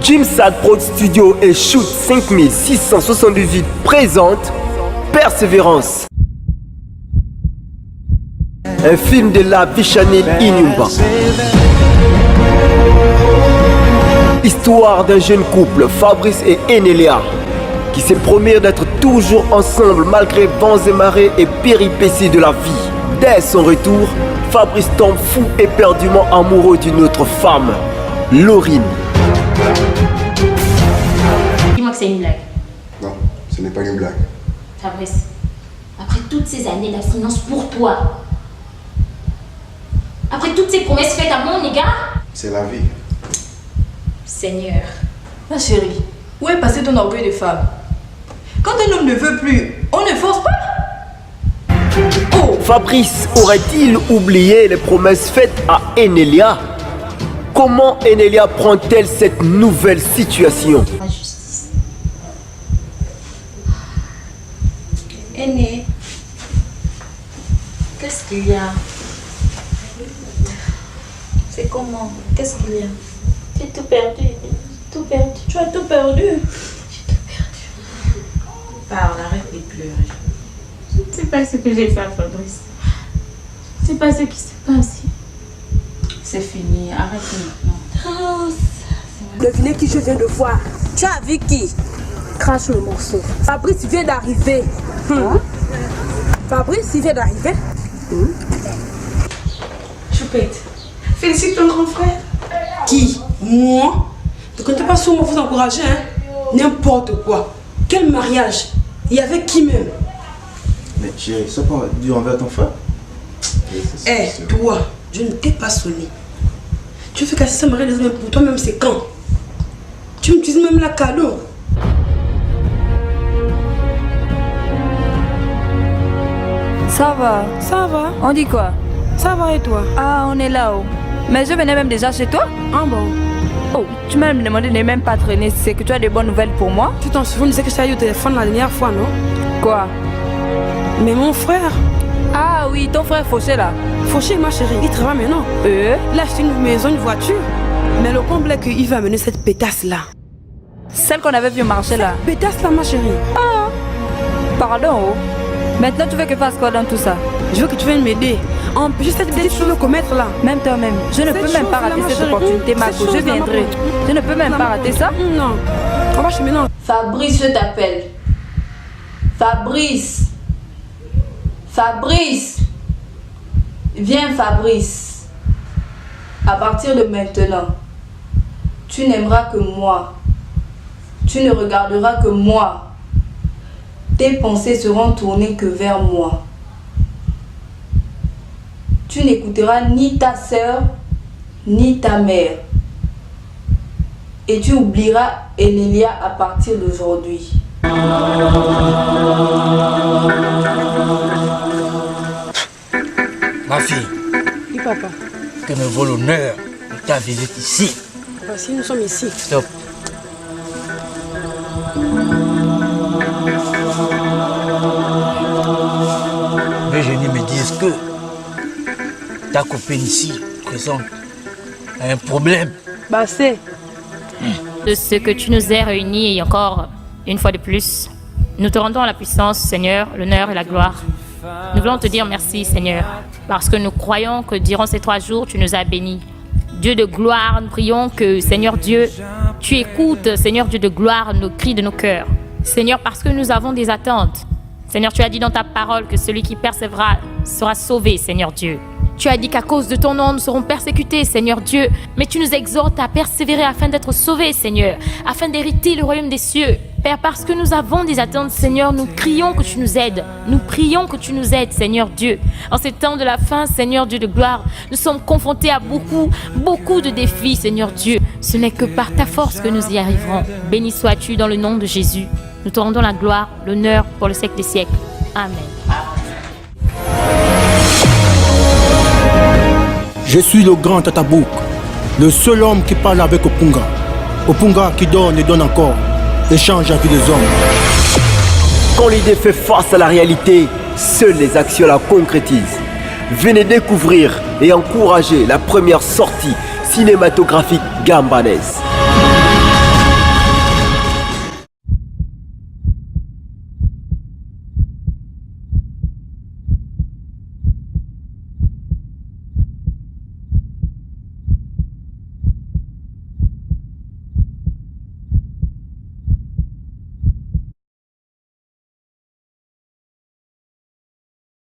Jimsad Prod Studio et Shoot 5678 présente Persévérance. Un film de la Vishani Inyumba. Histoire d'un jeune couple, Fabrice et Enelia, qui se promirent d'être toujours ensemble malgré vents et marées et péripéties de la vie. Dès son retour, Fabrice tombe fou éperdument amoureux d'une autre femme, Laurine. Dis-moi que c'est une blague. Non, ce n'est pas une blague. Fabrice, après toutes ces années d'abstinence pour toi, après toutes ces promesses faites à mon égard, C'est la vie. Seigneur. Ma chérie, où est passé ton orgueil de femme? Quand un homme ne veut plus, on ne force pas. Oh! Fabrice aurait-il oublié les promesses faites à Enelia? Comment Enelia prend-elle cette nouvelle situation? La justice. Aîné, Qu'est-ce qu'il y a? c'est comment? Qu'est-ce qu'il y a? J'ai tout perdu. Tout perdu. Tu as tout perdu. J'ai tout perdu. Parle, arrête de pleurer. C'est pas ce que j'ai fait, Fabrice. C'est pas ce qui s'est passé. C'est fini, arrête maintenant. Devinez qui je viens de voir. Tu as vu qui? Crache le morceau. Fabrice vient d'arriver. Fabrice, il vient d'arriver. Choupette, félicite ton grand frère. Qui? Moi? Ne comptez pas sur moi vous encourager, hein? N'importe quoi. Quel mariage? Et avec qui même? Mais chérie, sois pas dur envers ton frère. Eh, toi, je ne t'ai pas sonné. Tu fais casser ça mariage des hommes pour toi-même, c'est quand? Tu m'utilises même la cadeau. Ça va. Ça va? On dit quoi? Ça va et toi? Ah, on est là-haut. Mais je venais même déjà chez toi. Ah bon? Oh, tu m'as même demandé de ne même pas traîner. C'est que tu as des bonnes nouvelles pour moi? Tu t'en souviens, tu disais que je t'ai eu au téléphone la dernière fois, non? Quoi? Mais mon frère, Ah oui, ton frère Fauché là. Fauché, ma chérie, il travaille maintenant. Il a acheté une maison, une voiture. Mais le comble est qu'il va amener cette pétasse-là. Celle qu'on avait vu au marché là. Pétasse-là, ma chérie. Pardon, oh. Maintenant tu veux que je fasse quoi dans tout ça? Je veux que tu viennes m'aider. Empêcher cette petite chose de commettre là. Même toi-même. Je ne Cette peux même pas chose-là, rater ma cette chérie. opportunité, Cette Marco. Je chose-là, viendrai. ma- Je ne peux même pas rater ça. Non. On va chez maintenant. Fabrice, je t'appelle. Fabrice. Fabrice. Viens, Fabrice. À partir de maintenant, tu n'aimeras que moi. Tu ne regarderas que moi. Tes pensées seront tournées que vers moi. Tu n'écouteras ni ta sœur, ni ta mère. Et tu oublieras Enelia à partir d'aujourd'hui. Ma fille, Oui, papa. que me vaut l'honneur de ta visite ici. Voici, nous sommes ici. Stop. Virginie me disent que ta copine ici présente a un problème. Bah, c'est. De ce que tu nous as réunis et encore une fois de plus, nous te rendons la puissance, Seigneur, l'honneur et la gloire. Nous voulons te dire merci, Seigneur, parce que nous croyons que durant ces 3 jours, tu nous as bénis. Dieu de gloire, nous prions que, Seigneur Dieu, tu écoutes, Seigneur Dieu de gloire, nos cris de nos cœurs. Seigneur, parce que nous avons des attentes. Seigneur, tu as dit dans ta parole que celui qui persévérera sera sauvé, Seigneur Dieu. Tu as dit qu'à cause de ton nom, nous serons persécutés, Seigneur Dieu. Mais tu nous exhortes à persévérer afin d'être sauvés, Seigneur, afin d'hériter le royaume des cieux. Père, parce que nous avons des attentes, Seigneur, nous crions que tu nous aides. Nous prions que tu nous aides, Seigneur Dieu. En ces temps de la fin, Seigneur Dieu de gloire, nous sommes confrontés à beaucoup de défis, Seigneur Dieu. Ce n'est que par ta force que nous y arriverons. Béni sois-tu dans le nom de Jésus. Nous te rendons la gloire, l'honneur pour le siècle des siècles. Amen. Je suis le grand Tatabouk, le seul homme qui parle avec Opunga. Opunga qui donne et donne encore, échange la vie des hommes. Quand l'idée fait face à la réalité, seules les actions la concrétisent. Venez découvrir et encourager la première sortie cinématographique gambanaise.